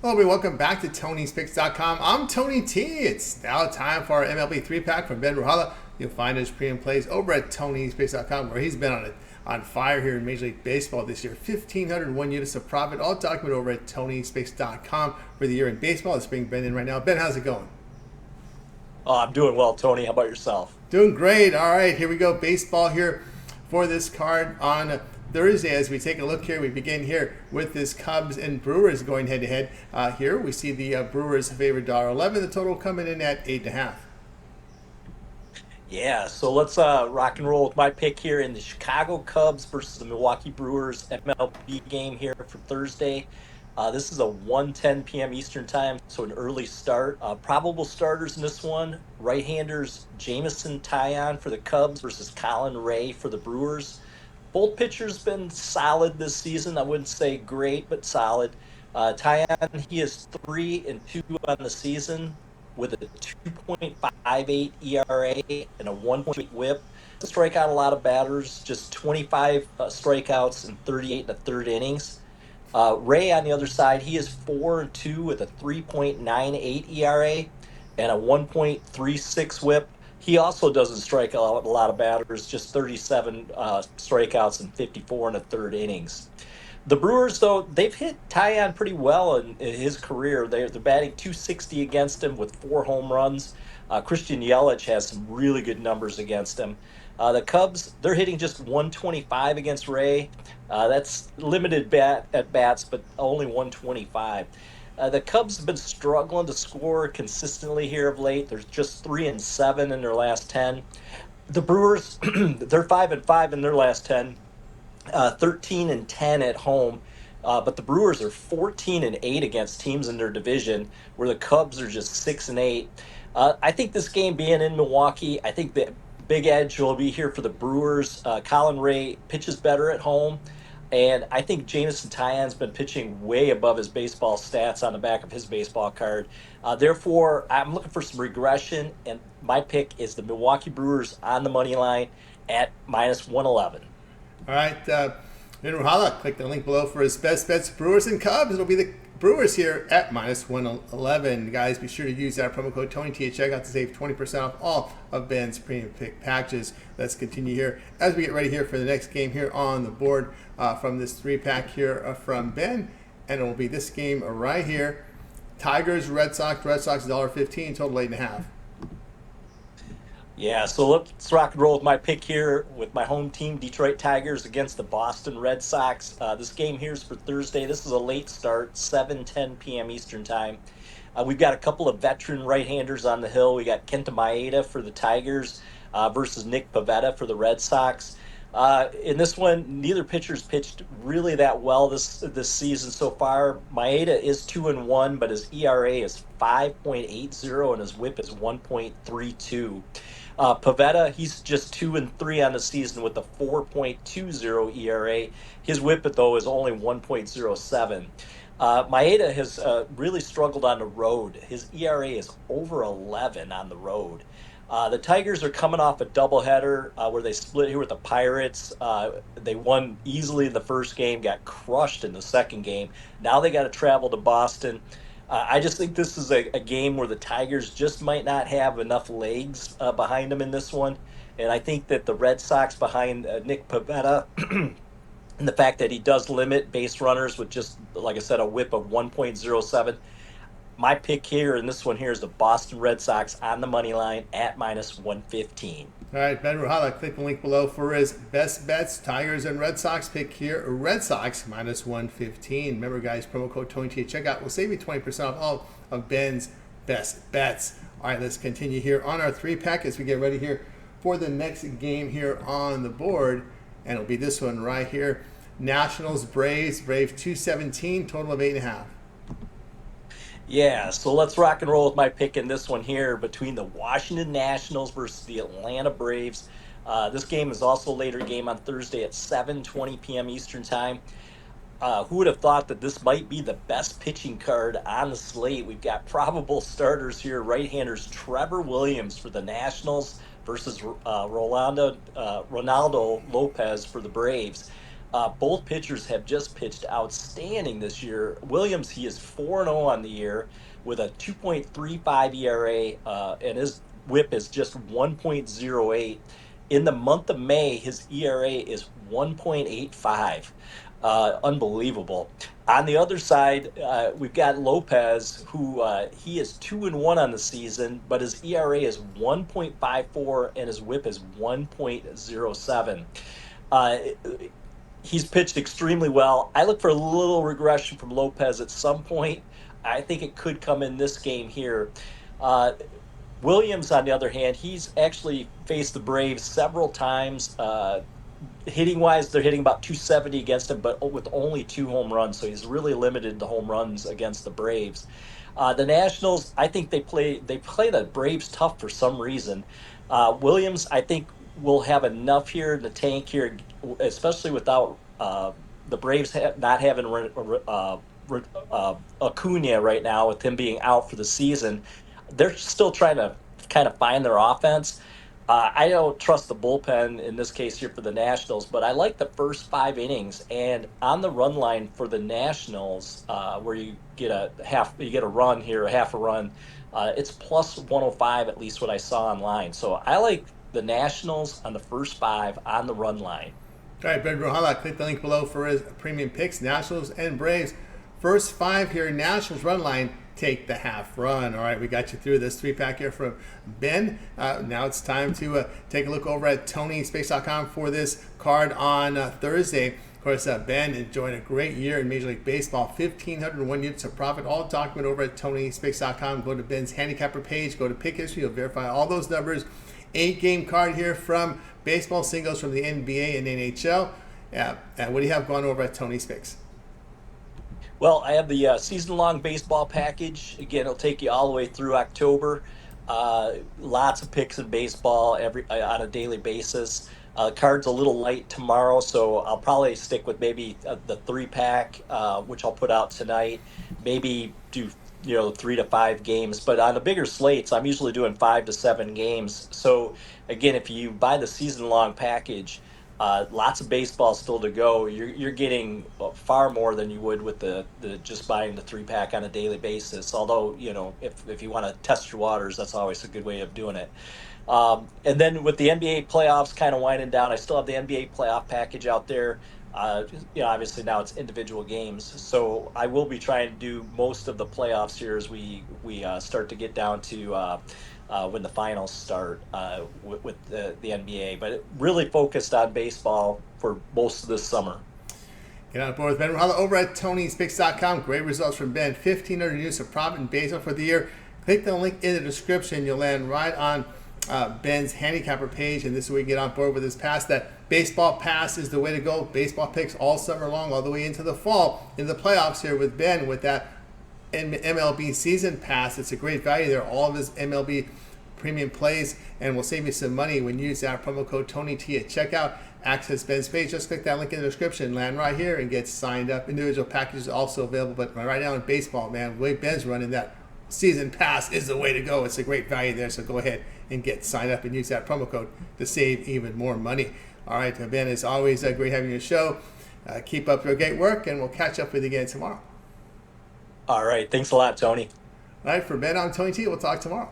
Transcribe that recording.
Hello, everybody. Welcome back to Tony'sPicks.com. I'm Tony T. It's now time for our MLB 3-pack from Ben Ruhala. You'll find his pre and plays over at Tony'sPicks.com, where he's been on fire here in Major League Baseball this year. 1,501 units of profit, all documented over at Tony'sPicks.com for the year in baseball. Let's bring Ben in right now. Ben, how's it going? Oh, I'm doing well, Tony. How about yourself? Doing great. All right, here we go. Baseball here for this card on Thursday. As we take a look here, we begin here with this Cubs and Brewers going head to head. Here we see the Brewers favored $1.11. The total coming in at 8.5. Yeah, so let's rock and roll with my pick here in the Chicago Cubs versus the Milwaukee Brewers MLB game here for Thursday. This is a 1:10 p.m. Eastern time, so an early start. Probable starters in this one: right-handers Jameson Taillon for the Cubs versus Colin Ray for the Brewers. Both pitchers been solid this season. I wouldn't say great, but solid. Taillon, he is 3-2 on the season with a 2.58 ERA and a 1 whip. Strike out a lot of batters, just 25 strikeouts in 38 and a third innings. Ray on the other side, he is 4-2 with a 3.98 ERA and a 1.36 whip. He also doesn't strike out a lot of batters, just 37 strikeouts and 54 and a third innings. The Brewers, though, they've hit Taillon pretty well in his career. They're batting .260 against him with 4 home runs. Christian Yelich has some really good numbers against him. The Cubs, they're hitting just .125 against Ray. That's limited at bats, but only .125. The Cubs have been struggling to score consistently here of late. They're just 3-7 in their last 10. The Brewers, they're 5-5 in their last 10. 13-10 at home, but the Brewers are 14-8 against teams in their division, where the Cubs are just 6-8. I think this game being in Milwaukee, I think the big edge will be here for the Brewers. Colin Ray pitches better at home, and I think Jameson Taillon's been pitching way above his baseball stats on the back of his baseball card. Therefore, I'm looking for some regression, and my pick is the Milwaukee Brewers on the money line at -111. All right, Ben Ruhala, click the link below for his best bets, Brewers and Cubs. It'll be the Brewers here at -111. Guys, be sure to use that promo code TonyT at checkout to save 20% off all of Ben's premium pick packages. Let's continue here as we get ready here for the next game here on the board from this 3-pack here from Ben. And it will be this game right here. Tigers, Red Sox $1.15, total 8.5. Yeah, so let's rock and roll with my pick here with my home team, Detroit Tigers, against the Boston Red Sox. This game here is for Thursday. This is a late start, 7:10 p.m. Eastern time. We've got a couple of veteran right-handers on the hill. We got Kenta Maeda for the Tigers versus Nick Pivetta for the Red Sox. In this one, neither pitcher's pitched really that well this season so far. Maeda is 2-1, but his ERA is 5.80 and his WHIP is 1.32. Pivetta, he's just 2-3 on the season with a 4.20 ERA. His WHIP, though, is only 1.07. Maeda has really struggled on the road. His ERA is over 11 on the road. The Tigers are coming off a doubleheader where they split here with the Pirates. They won easily in the first game, got crushed in the second game. Now they got to travel to Boston. I just think this is a game where the Tigers just might not have enough legs behind them in this one. And I think that the Red Sox behind Nick Pivetta and the fact that he does limit base runners with just, like I said, a WHIP of 1.07. My pick here in this one here is the Boston Red Sox on the money line at -115. All right, Ben Ruhala, click the link below for his best bets, Tigers and Red Sox pick here. Red Sox -115. Remember, guys, promo code TonyT at checkout will save you 20% off all of Ben's best bets. All right, let's continue here on our 3-pack as we get ready here for the next game here on the board. And it'll be this one right here. Nationals, Braves 217, total of 8.5. Yeah, so let's rock and roll with my pick in this one here between the Washington Nationals versus the Atlanta Braves. This game is also a later game on Thursday at 7:20 p.m. Eastern time. Who would have thought that this might be the best pitching card on the slate? We've got probable starters here. Right-handers Trevor Williams for the Nationals versus Ronaldo Lopez for the Braves. Both pitchers have just pitched outstanding this year. Williams, he is 4-0 on the year with a 2.35 ERA, and his whip is just 1.08. In the month of May, his ERA is 1.85. Unbelievable. On the other side, we've got Lopez, who he is 2-1 on the season, but his ERA is 1.54 and his WHIP is 1.07. Uh, he's pitched extremely well. I look for a little regression from Lopez at some point. I think it could come in this game here. Uh, Williams, on the other hand, he's actually faced the Braves several times. Hitting wise, they're hitting about 270 against him, but with only 2 home runs. So he's really limited to home runs against the Braves. The Nationals, I think they play the Braves tough for some reason. Williams, I think, will have enough here in the tank here, especially without the Braves not having Acuna right now, with him being out for the season. They're still trying to kind of find their offense. I don't trust the bullpen in this case here for the Nationals, but I like the first 5 innings. And on the run line for the Nationals, where you get a run here, a half a run, it's plus 105 at least what I saw online. So I like the Nationals on the first 5 on the run line. All right, Ben Ruhala, click the link below for his premium picks, Nationals and Braves. First 5 here, Nationals run line, take the half run. All right, we got you through this 3-pack here from Ben. Now it's time to take a look over at TonySpace.com for this card on Thursday. Of course, Ben enjoyed a great year in Major League Baseball, 1,501 units of profit, all documented over at TonySpace.com. Go to Ben's handicapper page, go to pick history, you'll verify all those numbers. 8-game card here from baseball singles from the NBA and NHL. What do you have going over at Tony's Picks? Well, I have the season-long baseball package. Again, it'll take you all the way through October. Lots of picks in baseball on a daily basis. Card's a little light tomorrow, so I'll probably stick with maybe the 3-pack, which I'll put out tonight. Maybe do 3 to 5 games, but on the bigger slates, I'm usually doing 5 to 7 games. So again, if you buy the season-long package, lots of baseball still to go. You're getting far more than you would with the just buying the 3-pack on a daily basis. Although if you want to test your waters, that's always a good way of doing it. And then with the NBA playoffs kind of winding down, I still have the NBA playoff package out there. Obviously now it's individual games, so I will be trying to do most of the playoffs here as we start to get down to when the finals start with the NBA. But really focused on baseball for most of this summer. Get on board with Ben Ruhala over at Tony'sPicks.com. Great results from Ben. 1,500 units of profit in baseball for the year. Click the link in the description. You'll land right on Ben's handicapper page, and this is where you get on board with his pass. That baseball pass is the way to go. Baseball picks all summer long, all the way into the fall, into the playoffs here with Ben with that MLB season pass. It's a great value there. All of his MLB premium plays, and we'll save you some money when you use our promo code TonyT at checkout. Access Ben's page. Just click that link in the description, land right here, and get signed up. Individual packages are also available, but right now in baseball, man, the way Ben's running that season pass is the way to go. It's a great value there, so go ahead and get signed up and use that promo code to save even more money. All right, Ben, it's always great having your show. Keep up your great work, and we'll catch up with you again tomorrow. All right, thanks a lot, Tony. All right, for Ben, I'm Tony T. We'll talk tomorrow.